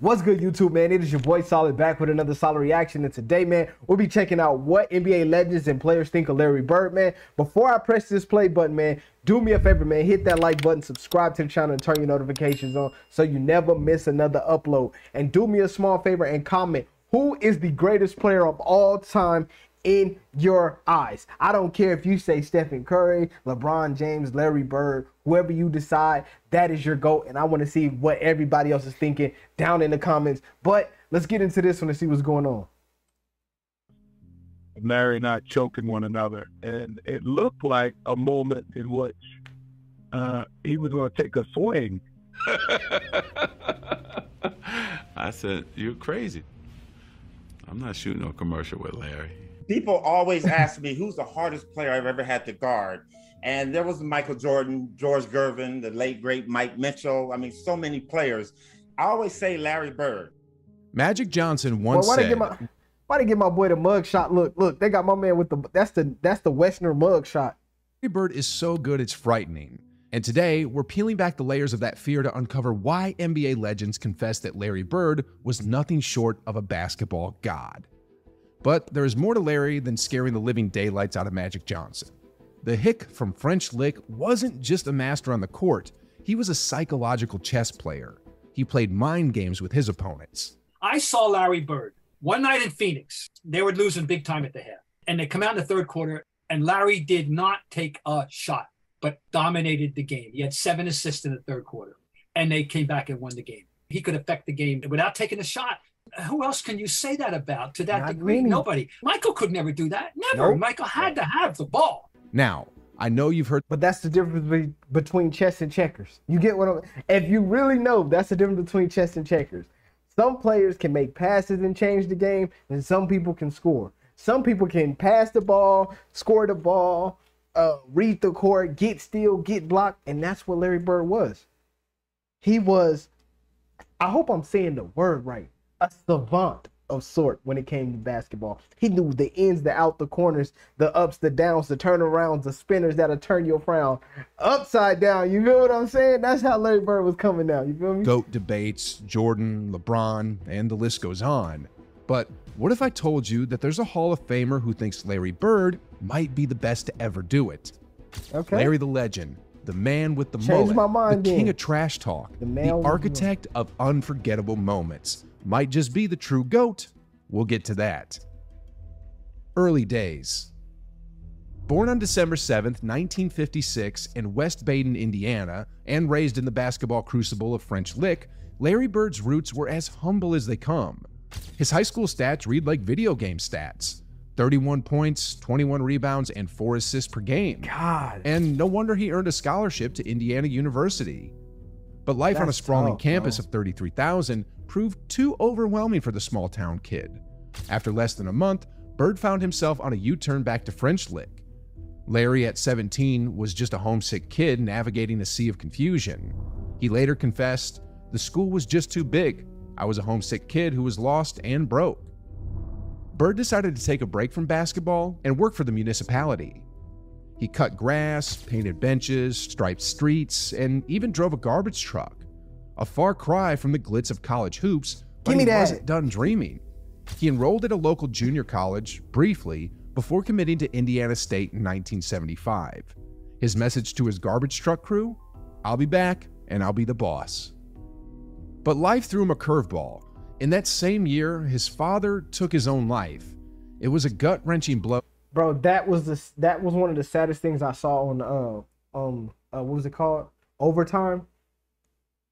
What's good, YouTube, man? It is your boy Solid back with another Solid reaction. And today, man, we'll be checking out what NBA legends and players think of Larry Bird, man. Before I press this play button, man, do me a favor, man. Hit that like button, subscribe to the channel, and turn your notifications on so you never miss another upload. And do me a small favor and comment, who is the greatest player of all time in your eyes? I don't care if you say Stephen Curry, LeBron James, Larry Bird, whoever you decide, that is your GOAT. And I want to see what everybody else is thinking down in the comments. But let's get into this one and see what's going on. Larry not choking one another. And it looked like a moment in which he was going to take a swing. I said, you're crazy. I'm not shooting no commercial with Larry. People always ask me who's the hardest player I've ever had to guard. And there was Michael Jordan, George Gervin, the late, great Mike Mitchell. I mean, so many players. I always say Larry Bird. Magic Johnson once Why said... Why they get my boy the mug shot? Look, they got my man with the... That's the Westerner mug shot. Larry Bird is so good it's frightening. And today, we're peeling back the layers of that fear to uncover why NBA legends confess that Larry Bird was nothing short of a basketball god. But there is more to Larry than scaring the living daylights out of Magic Johnson. The hick from French Lick wasn't just a master on the court, he was a psychological chess player. He played mind games with his opponents. I saw Larry Bird one night in Phoenix. They were losing big time at the half. And they come out in the third quarter, and Larry did not take a shot, but dominated the game. He had 7 assists in the third quarter, and they came back and won the game. He could affect the game without taking a shot. Who else can you say that about to that degree? Really. Nobody. Michael could never do that. Never. Nope. Michael had to have the ball. Now, I know you've heard... But that's the difference between chess and checkers. You get what I'm... If you really know, that's the difference between chess and checkers. Some players can make passes and change the game, and some people can score. Some people can pass the ball, score the ball, read the court, get steal, get blocked, and that's what Larry Bird was. He was, I hope I'm saying the word right, a savant of sort when it came to basketball. He knew the ins, the out, the corners, the ups, the downs, the turnarounds, the spinners that'll turn your frown upside down. You feel what I'm saying? That's how Larry Bird was coming down. You feel me? GOAT debates, Jordan, LeBron, and the list goes on. But what if I told you that there's a Hall of Famer who thinks Larry Bird might be the best to ever do it? Okay. Larry the Legend, the man with the Changed mullet, my mind the king then. of trash talk, The the man with the architect of unforgettable moments, might just be the true GOAT. We'll get to that. Early days. Born on December 7th, 1956 in West Baden, Indiana, and raised in the basketball crucible of French Lick, Larry Bird's roots were as humble as they come. His high school stats read like video game stats. 31 points, 21 rebounds, and 4 assists per game. God. And no wonder he earned a scholarship to Indiana University. But life on a That's sprawling tough, campus bro. of 33,000 proved too overwhelming for the small-town kid. After less than a month, Bird found himself on a U-turn back to French Lick. Larry, at 17, was just a homesick kid navigating a sea of confusion. He later confessed, "The school was just too big. I was a homesick kid who was lost and broke." Bird decided to take a break from basketball and work for the municipality. He cut grass, painted benches, striped streets, and even drove a garbage truck. A far cry from the glitz of college hoops, but Give me he that. wasn't done dreaming. He enrolled at a local junior college, briefly, before committing to Indiana State in 1975. His message to his garbage truck crew? "I'll be back, and I'll be the boss." But life threw him a curveball. In that same year, his father took his own life. It was a gut-wrenching blow. Bro, that was one of the saddest things I saw on what was it called? Overtime.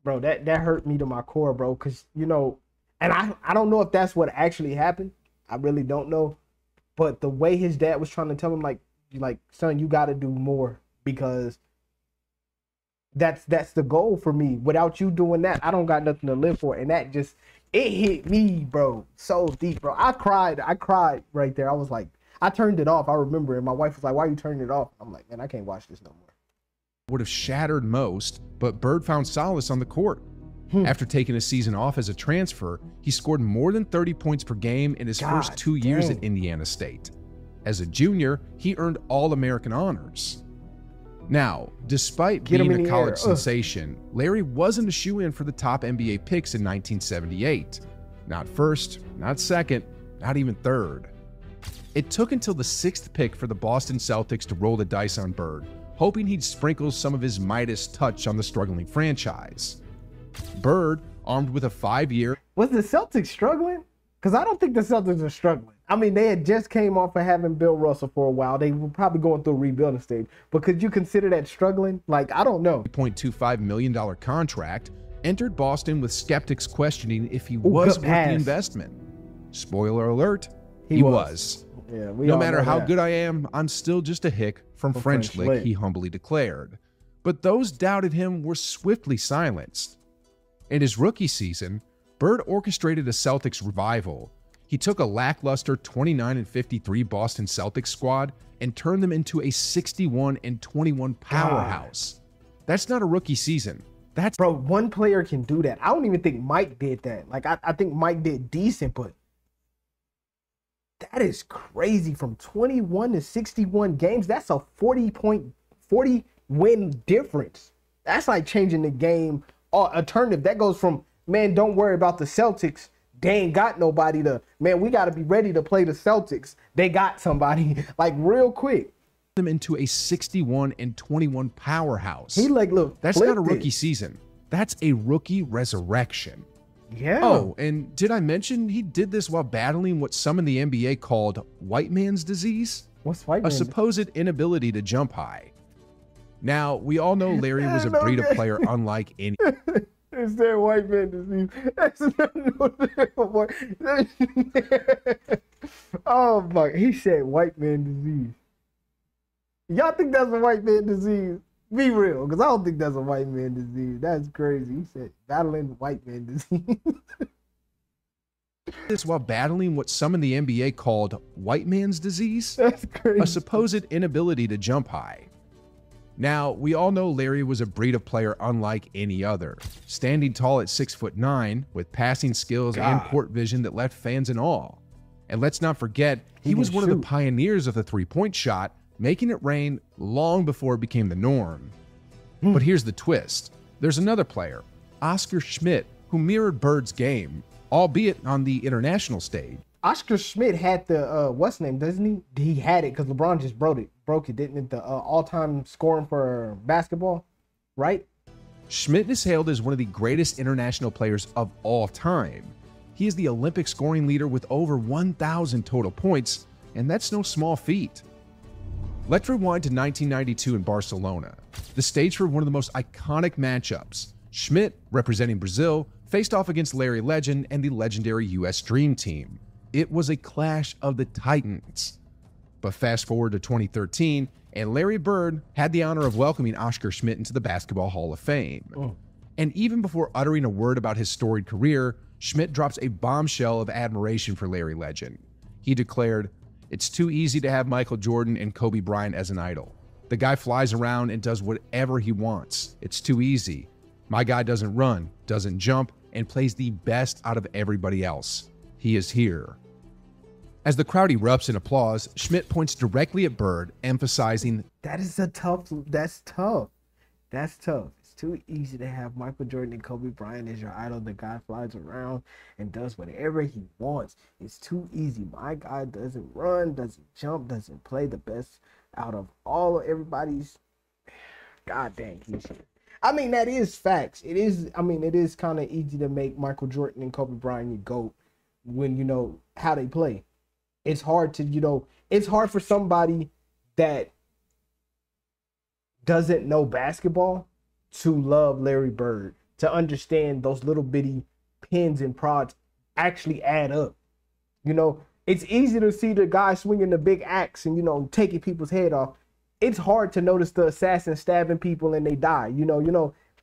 Bro, that hurt me to my core, bro, cuz you know, and I don't know if that's what actually happened. I really don't know. But the way his dad was trying to tell him like son, you got to do more because that's the goal for me. Without you doing that, I don't got nothing to live for. And that just, it hit me, bro, so deep, bro. I cried right there. I was like, I turned it off. I remember, and my wife was like, "Why are you turning it off?" I'm like, man, I can't watch this no more. Would have shattered most, but Bird found solace on the court. After taking a season off as a transfer, he scored more than 30 points per game in his first 2 years dang. at Indiana State. As a junior, he earned All-American honors. Now, despite Get him being in a the college air. sensation, Larry wasn't a shoo-in for the top NBA picks in 1978. Not first, not second, not even third. It took until the 6th pick for the Boston Celtics to roll the dice on Bird, hoping he'd sprinkle some of his Midas touch on the struggling franchise. Bird, armed with a 5-year... Was the Celtics struggling? Because I don't think the Celtics are struggling. I mean, they had just came off of having Bill Russell for a while. They were probably going through a rebuilding stage. But could you consider that struggling? Like, I don't know. $3.25 million contract entered Boston with skeptics questioning if he was worth the investment. Spoiler alert, he was. Yeah, no matter how good I am, I'm still just a hick from French Lick, he humbly declared. But those doubted him were swiftly silenced. In his rookie season, Bird orchestrated a Celtics revival. He took a lackluster 29-53 Boston Celtics squad and turned them into a 61-21 powerhouse. That's not a rookie season. That's... Bro, one player can do that. I don't even think Mike did that. Like, I think Mike did decent, but that is crazy. From 21 to 61 games, that's a 40 win difference. That's like changing the game. Alternative, that goes from, man, don't worry about the Celtics. They ain't got nobody to, man, we got to be ready to play the Celtics. They got somebody, like, real quick. Them into a 61-21 powerhouse. He like, look, that's not a rookie season. That's a rookie resurrection. Yeah. Oh, and did I mention he did this while battling what some in the NBA called white man's disease? What's white man's? A supposed inability to jump high. Now, we all know Larry was a breed of player unlike any... It's that white man disease. That's oh my, he said white man disease. Y'all think that's a white man disease? Be real, because I don't think that's a white man disease. That's crazy. He said battling white man disease. This while battling what some in the NBA called white man's disease. That's crazy. A supposed inability to jump high. Now, we all know Larry was a breed of player unlike any other, standing tall at 6'9", with passing skills and court vision that left fans in awe. And let's not forget, he was one of the pioneers of the three-point shot, making it rain long before it became the norm. But here's the twist. There's another player, Oscar Schmidt, who mirrored Bird's game, albeit on the international stage. Oscar Schmidt had the, what's name, doesn't he? He had it because LeBron just broke it, didn't it? The all-time scoring for basketball, right? Schmidt is hailed as one of the greatest international players of all time. He is the Olympic scoring leader with over 1,000 total points, and that's no small feat. Let's rewind to 1992 in Barcelona, the stage for one of the most iconic matchups. Schmidt, representing Brazil, faced off against Larry Legend and the legendary US Dream Team. It was a clash of the titans. But fast forward to 2013, and Larry Bird had the honor of welcoming Oscar Schmidt into the Basketball Hall of Fame. And even before uttering a word about his storied career, Schmidt drops a bombshell of admiration for Larry Legend. He declared, "It's too easy to have Michael Jordan and Kobe Bryant as an idol. The guy flies around and does whatever he wants. It's too easy. My guy doesn't run, doesn't jump, and plays the best out of everybody else. He is here." As the crowd erupts in applause, Schmidt points directly at Bird, emphasizing, that's tough. That's tough. It's too easy to have Michael Jordan and Kobe Bryant as your idol. The guy flies around and does whatever he wants. It's too easy. My guy doesn't run, doesn't jump, doesn't play the best out of everybody's. God dang, he's here. I mean, that is facts. It is kind of easy to make Michael Jordan and Kobe Bryant your GOAT when you know how they play. It's hard to, it's hard for somebody that doesn't know basketball to love Larry Bird, to understand those little bitty pins and prods actually add up. It's easy to see the guy swinging the big axe and, taking people's head off. It's hard to notice the assassin stabbing people and they die.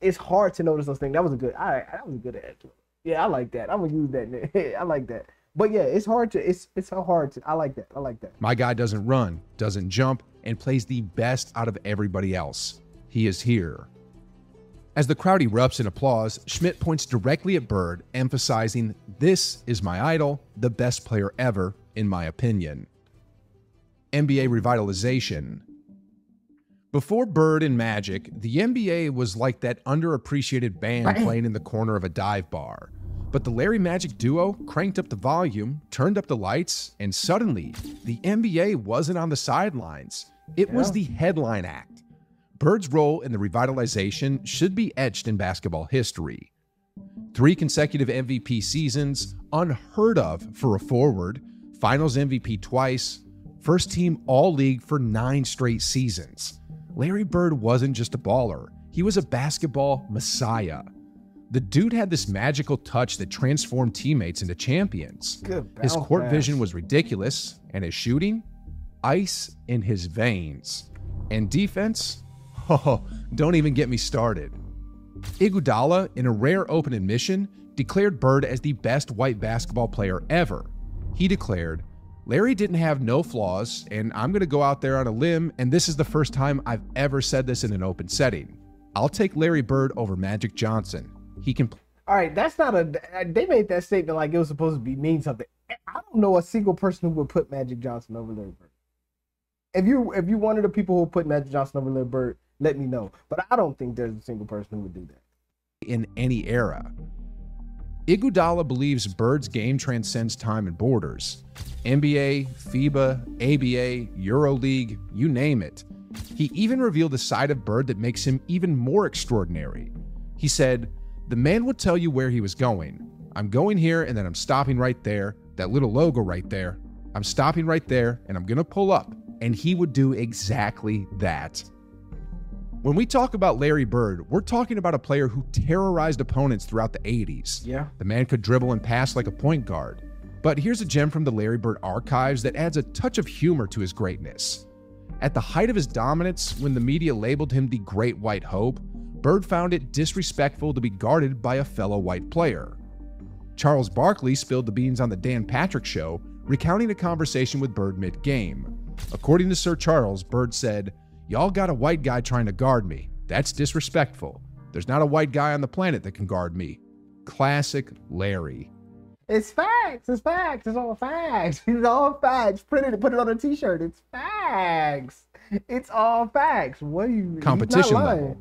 It's hard to notice those things. That was a good, that was a good answer. Yeah, I like that. I'm gonna use that. I like that. But yeah, it's hard to, it's so hard to, I like that. My guy doesn't run, doesn't jump, and plays the best out of everybody else. He is here. As the crowd erupts in applause, Schmidt points directly at Bird, emphasizing, "This is my idol, the best player ever, in my opinion." NBA revitalization. Before Bird and Magic, the NBA was like that underappreciated band playing in the corner of a dive bar. But the Larry Magic duo cranked up the volume, turned up the lights, and suddenly, the NBA wasn't on the sidelines. It was the headline act. Bird's role in the revitalization should be etched in basketball history. 3 consecutive MVP seasons, unheard of for a forward, Finals MVP twice, first team All-League for 9 straight seasons. Larry Bird wasn't just a baller, he was a basketball messiah. The dude had this magical touch that transformed teammates into champions. His court vision was ridiculous, and his shooting? Ice in his veins. And defense? Oh, don't even get me started. Iguodala, in a rare open admission, declared Bird as the best white basketball player ever. He declared, "Larry didn't have no flaws, and I'm going to go out there on a limb, and this is the first time I've ever said this in an open setting. I'll take Larry Bird over Magic Johnson. He can..." All right, that's not a... They made that statement like it was supposed to mean something. I don't know a single person who would put Magic Johnson over Larry Bird. If you one of the people who put Magic Johnson over Larry Bird, let me know. But I don't think there's a single person who would do that. In any era. Iguodala believes Bird's game transcends time and borders. NBA, FIBA, ABA, EuroLeague, you name it. He even revealed a side of Bird that makes him even more extraordinary. He said, "The man would tell you where he was going. I'm going here and then I'm stopping right there. That little logo right there. I'm stopping right there and I'm going to pull up." And he would do exactly that. When we talk about Larry Bird, we're talking about a player who terrorized opponents throughout the 80s. Yeah. The man could dribble and pass like a point guard. But here's a gem from the Larry Bird archives that adds a touch of humor to his greatness. At the height of his dominance, when the media labeled him the Great White Hope, Bird found it disrespectful to be guarded by a fellow white player. Charles Barkley spilled the beans on the Dan Patrick Show, recounting a conversation with Bird mid-game. According to Sir Charles, Bird said, "Y'all got a white guy trying to guard me. That's disrespectful. There's not a white guy on the planet that can guard me." Classic Larry. It's facts. It's facts. It's all facts. It's all facts. Print it and put it on a t-shirt. It's facts. It's all facts. What are you... Competition level.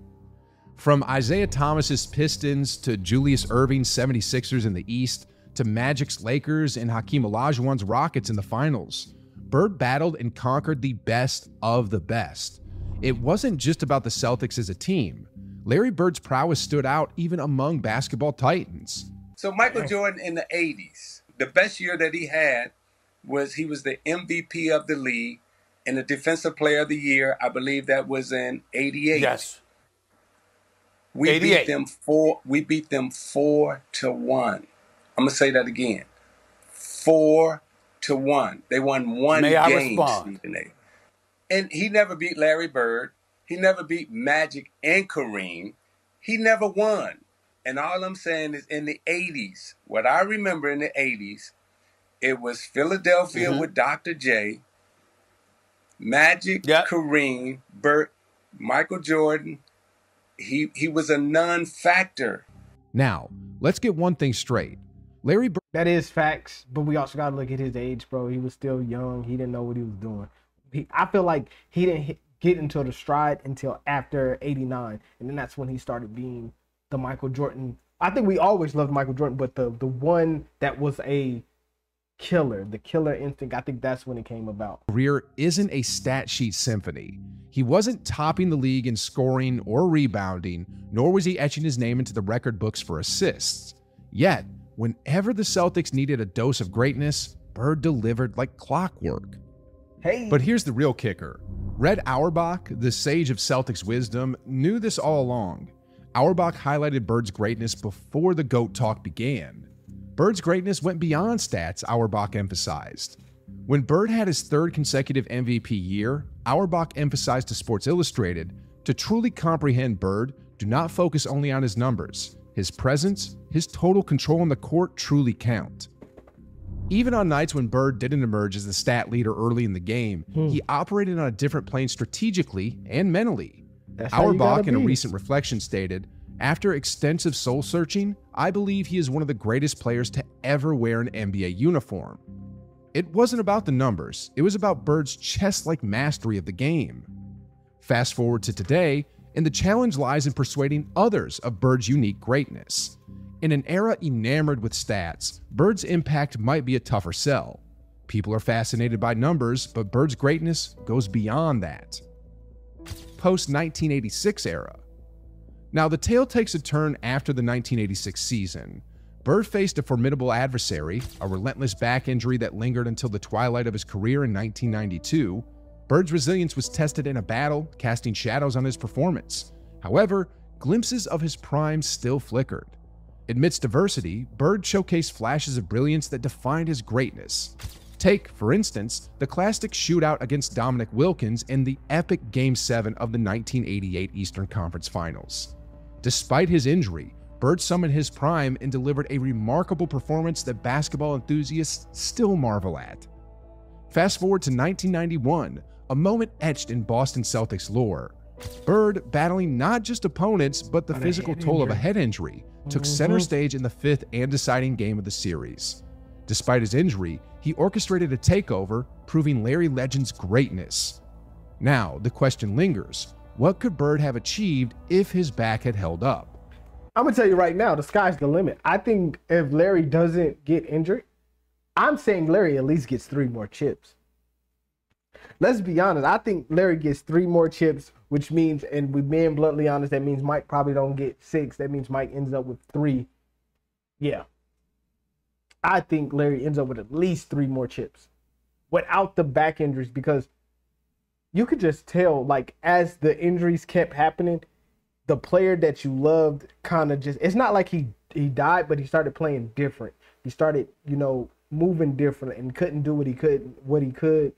From Isaiah Thomas's Pistons to Julius Erving's 76ers in the East to Magic's Lakers and Hakeem Olajuwon's Rockets in the finals, Bird battled and conquered the best of the best. It wasn't just about the Celtics as a team. Larry Bird's prowess stood out even among basketball titans. So Michael Jordan in the 80s, the best year that he had was he was the MVP of the league and the Defensive Player of the Year. I believe that was in 88. Yes. We 88. beat them 4-1. I'm gonna say that again. 4-1. They won one May I game. respond? And he never beat Larry Bird. He never beat Magic and Kareem. He never won. And all I'm saying is in the 80s, what I remember in the 80s, it was Philadelphia with Dr. J, Magic, Kareem, Bird, Michael Jordan. He was a non-factor. Now, let's get one thing straight. Larry Bird... That is facts, but we also got to look at his age, bro. He was still young. He didn't know what he was doing. I feel like he didn't get into the stride until after 89, and then that's when he started being the Michael Jordan. I think we always loved Michael Jordan, but the one that was a killer, the killer instinct, I think that's when it came about. Career isn't a stat sheet symphony. He wasn't topping the league in scoring or rebounding, nor was he etching his name into the record books for assists. Yet, whenever the Celtics needed a dose of greatness, Bird delivered like clockwork. Hey. But here's the real kicker. Red Auerbach, the sage of Celtics wisdom, knew this all along. Auerbach highlighted Bird's greatness before the GOAT talk began. Bird's greatness went beyond stats, Auerbach emphasized. When Bird had his 3rd consecutive MVP year, Auerbach emphasized to Sports Illustrated, to truly comprehend Bird, do not focus only on his numbers. His presence, his total control on the court truly count. Even on nights when Bird didn't emerge as the stat leader early in the game, he operated on a different plane strategically and mentally. Auerbach, in a recent reflection, stated, "After extensive soul-searching, I believe he is one of the greatest players to ever wear an NBA uniform." It wasn't about the numbers. It was about Bird's chess-like mastery of the game. Fast forward to today, and the challenge lies in persuading others of Bird's unique greatness. In an era enamored with stats, Bird's impact might be a tougher sell. People are fascinated by numbers, but Bird's greatness goes beyond that. Post-1986 era. Now, the tale takes a turn after the 1986 season. Bird faced a formidable adversary, a relentless back injury that lingered until the twilight of his career in 1992. Bird's resilience was tested in a battle, casting shadows on his performance. However, glimpses of his prime still flickered. Amidst adversity, Bird showcased flashes of brilliance that defined his greatness. Take, for instance, the classic shootout against Dominic Wilkins in the epic Game 7 of the 1988 Eastern Conference Finals. Despite his injury, Bird summoned his prime and delivered a remarkable performance that basketball enthusiasts still marvel at. Fast forward to 1991, a moment etched in Boston Celtics lore. Bird, battling not just opponents, but the physical toll of a head injury, took center stage in the fifth and deciding game of the series. Despite his injury, he orchestrated a takeover, proving Larry Legend's greatness. Now, the question lingers, what could Bird have achieved if his back had held up? I'm gonna tell you right now, the sky's the limit. I think if Larry doesn't get injured, I'm saying Larry at least gets 3 more chips. Let's be honest. I think Larry gets 3 more chips, which means, and we're being bluntly honest, that means Mike probably don't get 6. That means Mike ends up with 3. Yeah. I think Larry ends up with at least 3 more chips without the back injuries, because you could just tell, like, as the injuries kept happening, the player that you loved kind of just, it's not like he died, but he started playing different. He started, you know, moving different and couldn't do what he could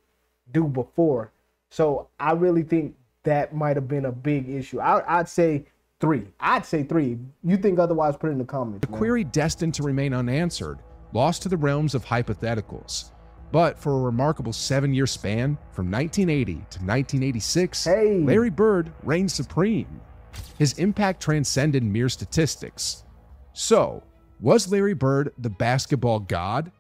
do before. So I really think that might have been a big issue. I'd say 3. I'd say 3. You think otherwise, put it in the comments. The query destined to remain unanswered, lost to the realms of hypotheticals. But for a remarkable 7-year span, from 1980 to 1986, Larry Bird reigned supreme. His impact transcended mere statistics. So, was Larry Bird the basketball god?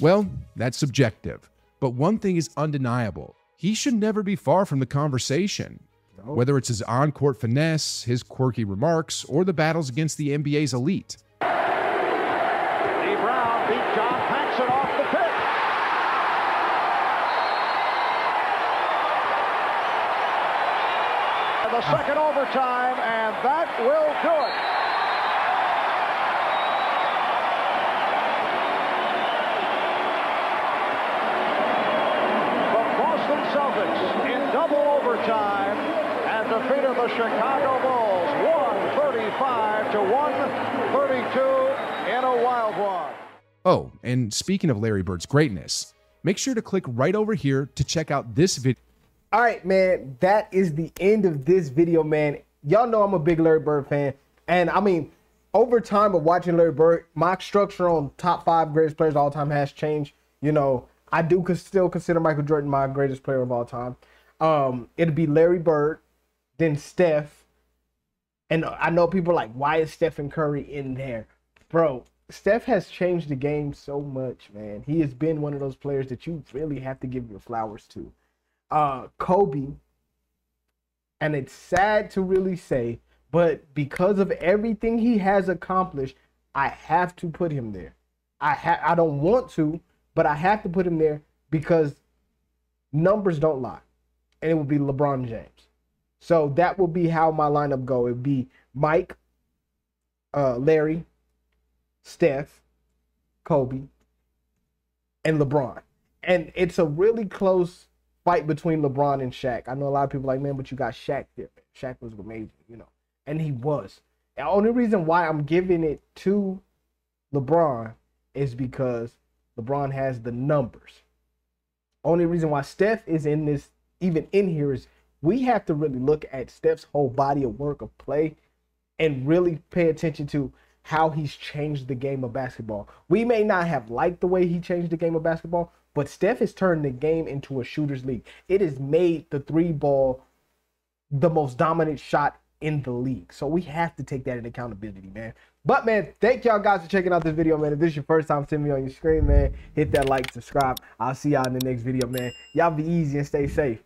Well, that's subjective. But one thing is undeniable. He should never be far from the conversation. Whether it's his on-court finesse, his quirky remarks, or the battles against the NBA's elite. Lee Brown beat John Paxson off the pitch. The second overtime, and that will do it. The Boston Celtics in double overtime and defeated the Chicago Bulls 135 to 132 in a wild one. Oh, and speaking of Larry Bird's greatness, make sure to click right over here to check out this video. All right, man, that is the end of this video, man. Y'all know I'm a big Larry Bird fan. And I mean, over time of watching Larry Bird, my structure on top 5 greatest players of all time has changed. You know, I do still consider Michael Jordan my greatest player of all time. It'd be Larry Bird, then Steph. And I know people are like, why is Stephen Curry in there? Bro, Steph has changed the game so much, man. He has been one of those players that you really have to give your flowers to. Kobe, and it's sad to really say, but because of everything he has accomplished, I have to put him there. I don't want to, but I have to put him there because numbers don't lie, and it will be LeBron James. So that will be how my lineup go. It would be Mike, Larry, Steph, Kobe, and LeBron. And it's a really close fight between LeBron and Shaq. I know a lot of people are like, man, but you got Shaq there. Shaq was amazing, you know, and he was. The only reason why I'm giving it to LeBron is because LeBron has the numbers. Only reason why Steph is in this, even in here, is we have to really look at Steph's whole body of work of play and really pay attention to how he's changed the game of basketball. We may not have liked the way he changed the game of basketball, but Steph has turned the game into a shooter's league. It has made the 3-ball the most dominant shot in the league. So we have to take that into accountability, man. But, man, thank y'all guys for checking out this video, man. If this is your first time seeing me on your screen, man, hit that like, subscribe. I'll see y'all in the next video, man. Y'all be easy and stay safe.